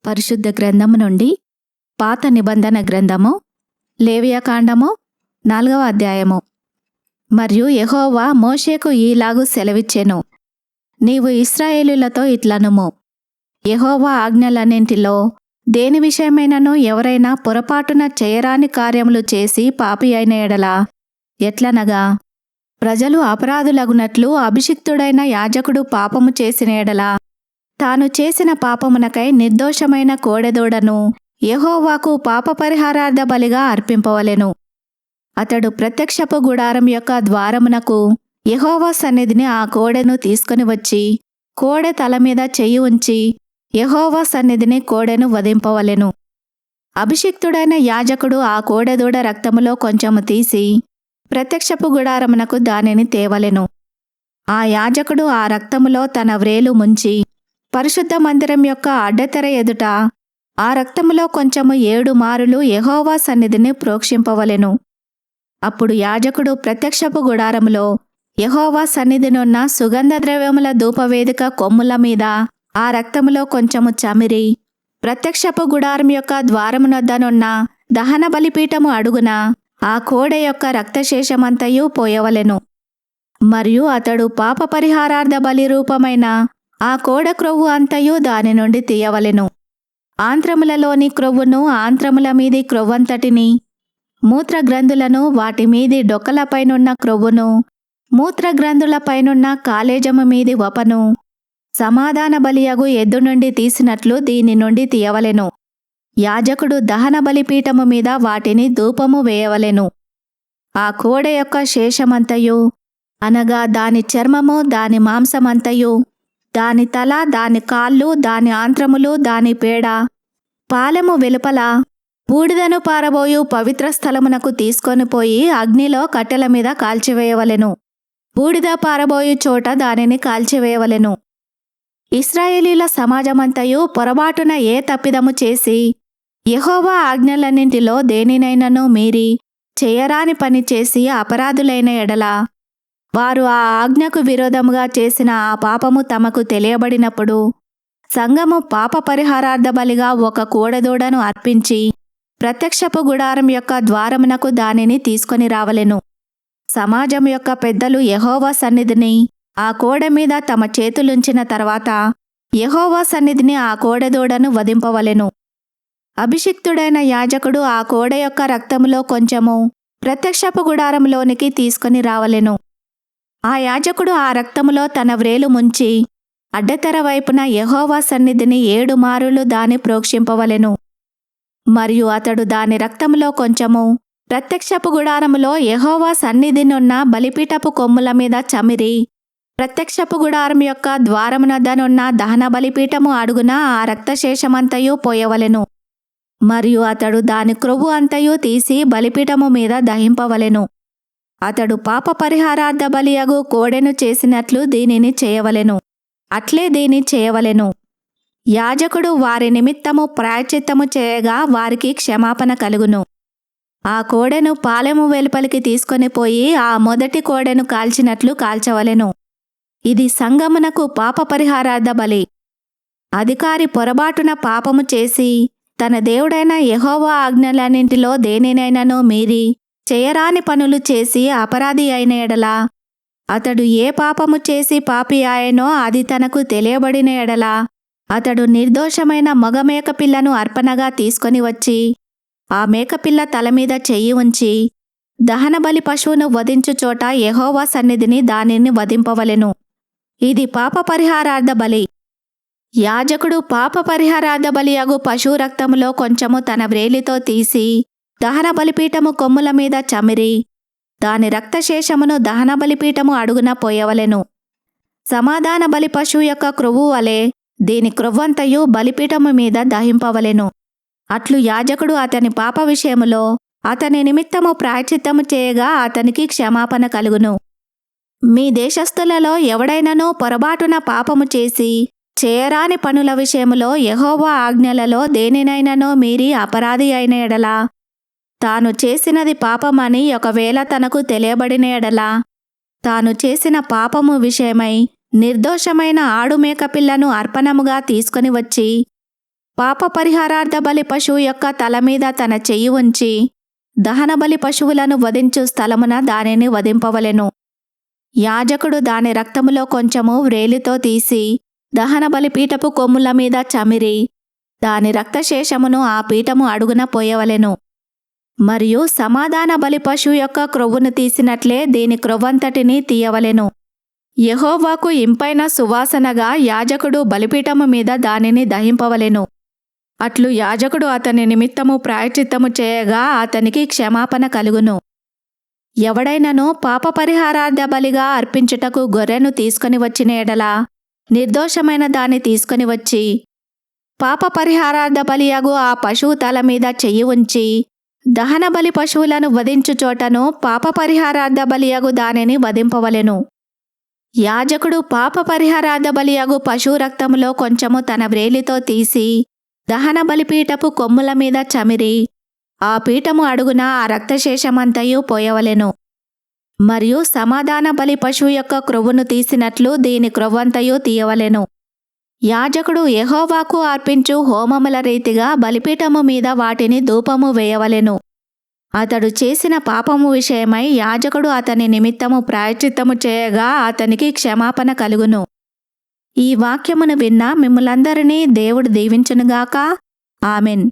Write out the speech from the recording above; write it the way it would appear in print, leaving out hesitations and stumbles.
పరిశుద్ధ గ్రంథము నుండి పాత నిబంధన గ్రంథము లేవియాకాండము 4వ అధ్యాయము. మరియు యెహోవా మోషేకు ఈలాగు సెలవిచ్చెను, నీవు ఇశ్రాయేలీయులతో ఇట్లనుము, యెహోవా ఆజ్ఞలన్నింటిలో దేని విషయమైనను ఎవరైనా పొరపాటున చేయరాని కార్యములు చేసి పాపి అయిన ఎడల ఎట్లనగా, ప్రజలు అపరాధులగునట్లు అభిషిక్తుడైన యాజకుడు పాపము చేసిన ఎడల తాను చేసిన పాపమునకై నిర్దోషమైన కోడెదూడను యెహోవాకు పాపపరిహారార్థ బలిగా అర్పింపవలెను. అతడు ప్రత్యక్షపు గుడారం యొక్క ద్వారమునకు యెహోవా సన్నిధిని ఆ కోడెను తీసుకొని వచ్చి కోడె తల మీద చెయ్యి ఉంచి యెహోవా సన్నిధిని కోడెను వధింపవలెను. అభిషిక్తుడైన యాజకుడు ఆ కోడెదూడ రక్తములో కొంచెము తీసి ప్రత్యక్షపు గుడారమునకు దానిని తేవలెను. ఆ యాజకుడు ఆ రక్తములో తన వ్రేలు ముంచి పరిశుద్ధ మందిరం యొక్క అడ్డతెర ఎదుట ఆ రక్తములో కొంచెము 7 మారులు యెహోవా సన్నిధిని ప్రోక్షింపవలెను. అప్పుడు యాజకుడు ప్రత్యక్షపు గుడారములో యెహోవా సన్నిధినున్న సుగంధ ద్రవ్యముల ధూపవేదిక కొమ్ముల మీద ఆ రక్తములో కొంచెము చమిరి ప్రత్యక్షపు గుడారం యొక్క ద్వారమునొద్దనున్న దహన బలిపీఠము అడుగున ఆ కోడె యొక్క రక్తశేషమంతయు పోయవలెను. మరియు అతడు పాప పరిహారార్థ బలి రూపమైన ఆ కోడె క్రొవ్వు అంతయు దాని నుండి తీయవలెను. ఆంత్రములలోని క్రొవ్వును, ఆంత్రముల మీది క్రొవ్వంతటిని, మూత్రగ్రంథులను, వాటి మీది డొక్కలపైనున్న క్రొవ్వును, మూత్రగ్రంథులపైనున్న కాలేజము మీది వపను సమాధాన బలియగు ఎద్దు నుండి తీసినట్లు దీని నుండి తీయవలెను. యాజకుడు దహన బలిపీఠము మీద వాటిని ధూపము వేయవలెను. ఆ కోడె యొక్క శేషమంతయు అనగా దాని చర్మము, దాని మాంసమంతయు, దాని తల, దాని కాళ్ళు, దాని ఆంత్రములు, దాని పేడ పాలెము వెలుపల బూడిదను పారబోయు పవిత్ర స్థలమునకు తీసుకొని పోయి అగ్నిలో కట్టెల మీద కాల్చివేయవలెను. బూడిద పారబోయు చోట దానిని కాల్చివేయవలెను. ఇశ్రాయేలీల సమాజమంతయు పొరబాటున ఏ తప్పిదము చేసి యెహోవా ఆజ్ఞలన్నింటిలో దేనినైనను మీరి చేయరాని పని చేసి అపరాధులైన ఎడల వారు ఆ ఆజ్ఞకు విరోధముగా చేసిన ఆ పాపము తమకు తెలియబడినప్పుడు సంఘము పాప పరిహారార్థ బలిగా ఒక కోడెదూడను అర్పించి ప్రత్యక్షపు గుడారం యొక్క ద్వారమునకు దానిని తీసుకొని రావలెను. సమాజం యొక్క పెద్దలు యెహోవా సన్నిధిని ఆ కోడె మీద తమ చేతులుంచిన తర్వాత యెహోవా సన్నిధిని ఆ కోడెదూడను వధింపవలెను. అభిషిక్తుడైన యాజకుడు ఆ కోడె యొక్క రక్తములో కొంచెము ప్రత్యక్షపు గుడారంలోనికి తీసుకొని రావలెను. ఆ యాజకుడు ఆ రక్తములో తన వ్రేలు ముంచి అడ్డతెర వైపున యెహోవా సన్నిధిని 7 మారులు దాని ప్రోక్షింపవలెను. మరియు అతడు దాని రక్తములో కొంచెము ప్రత్యక్షపు గుడారములో యెహోవా సన్నిధినున్న బలిపీఠపు కొమ్ముల మీద చమిరి ప్రత్యక్షపు గుడారం యొక్క ద్వారమునొద్దనున్న దహన బలిపీఠము అడుగున ఆ రక్తశేషమంతయు పోయవలెను. మరియు అతడు దాని క్రొవ్వు అంతయు తీసి బలిపీఠము మీద దహింపవలెను. అతడు పాప పరిహారార్థ బలియగు కోడెను చేసినట్లు దీనిని చేయవలెను. అట్లే దీని చేయవలెను. యాజకుడు వారి నిమిత్తము ప్రాయశ్చిత్తము చేయగా వారికి క్షమాపణ కలుగును. ఆ కోడెను పాలెము వెలుపలికి తీసుకొని పోయి ఆ మొదటి కోడెను కాల్చినట్లు కాల్చవలెను. ఇది సంఘమునకు పాప పరిహారార్థ బలి. అధికారి పొరబాటున పాపము చేసి తన దేవుడైన యెహోవా ఆజ్ఞలన్నింటిలో దేనినైనను మీరి చేయరాని పనులు చేసి అపరాధి అయిన ఎడల అతడు ఏ పాపము చేసి పాపి ఆయనో అది తనకు తెలియబడిన ఎడల అతడు నిర్దోషమైన మగ మేకపిల్లను అర్పణగా తీసుకొని వచ్చి ఆ మేకపిల్ల తల మీద చెయ్యి ఉంచి దహనబలి పశువును వధించు చోట యెహోవా సన్నిధిని దానిని వధింపవలెను. ఇది పాప పరిహారార్థ బలి. యాజకుడు పాప పరిహారార్థ బలియగు పశువు రక్తములో కొంచెము తన వ్రేలితో తీసి దహన బలిపీఠము కొమ్ముల మీద చమిరి దాని రక్తశేషమును దహన బలిపీఠము అడుగున పోయవలెను. సమాధాన బలి పశువు యొక్క క్రొవ్వు వలె దీని క్రొవ్వంతయు బలిపీఠము మీద దహింపవలెను. అట్లు యాజకుడు అతని పాప విషయములో అతని నిమిత్తము ప్రాయశ్చిత్తము చేయగా అతనికి క్షమాపణ కలుగును. మీ దేశస్థులలో ఎవడైనను పొరబాటున పాపము చేసి చేయరాని పనుల విషయములో యెహోవా ఆజ్ఞలలో దేనినైనను మీరి అపరాధి అయిన ఎడల తాను చేసినది పాపమని ఒకవేళ తనకు తెలియబడిన ఎడల తాను చేసిన పాపము విషయమై నిర్దోషమైన ఆడు మేకపిల్లను అర్పణముగా తీసుకొని వచ్చి పాప పరిహారార్థ బలి పశువు యొక్క తల మీద తన చెయ్యి ఉంచి దహనబలి పశువులను వధించు స్థలమున దానిని వధింపవలెను. యాజకుడు దాని రక్తములో కొంచెము వ్రేలితో తీసి దహన బలిపీఠపు కొమ్ముల మీద చమిరి దాని రక్తశేషమును ఆ పీఠము అడుగున పోయవలెను. మరియు సమాధాన బలి పశువు యొక్క క్రొవ్వును తీసినట్లే దీని క్రొవ్వంతటిని తీయవలెను. యెహోవాకు ఇంపైన సువాసనగా యాజకుడు బలిపీఠము మీద దానిని దహింపవలెను. అట్లు యాజకుడు అతని నిమిత్తము ప్రాయశ్చిత్తము చేయగా అతనికి క్షమాపణ కలుగును. ఎవడైనను పాప పరిహారార్థ బలిగా అర్పించుటకు గొర్రెను తీసుకొని వచ్చిన ఎడల నిర్దోషమైన దాన్ని తీసుకొని వచ్చి పాప పరిహారార్థ బలియగు ఆ పశువు తల మీద చెయ్యి ఉంచి దహన బలి పశువులను వధించు చోటను పాప పరిహారార్థ బలియగు దానిని వధింపవలెను. యాజకుడు పాప పరిహారార్థ బలియగు పశువు రక్తములో కొంచెము తన వ్రేలితో తీసి దహన బలిపీఠపు కొమ్ముల మీద చమిరి ఆ పీఠము అడుగున ఆ రక్తశేషమంతయు పోయవలెను. మరియు సమాధాన బలి పశువు యొక్క క్రొవ్వును తీసినట్లు దీని క్రొవ్వంతయు తీయవలెను. యాజకుడు యెహోవాకు అర్పించు హోమముల రీతిగా బలిపీఠము మీద వాటిని ధూపము వేయవలెను. అతడు చేసిన పాపము విషయమై యాజకుడు అతని నిమిత్తము ప్రాయశ్చిత్తము చేయగా అతనికి క్షమాపణ కలుగును. ఈ వాక్యమును విన్న మిమ్ములందరినీ దేవుడు దీవించునుగాక. ఆమెన్.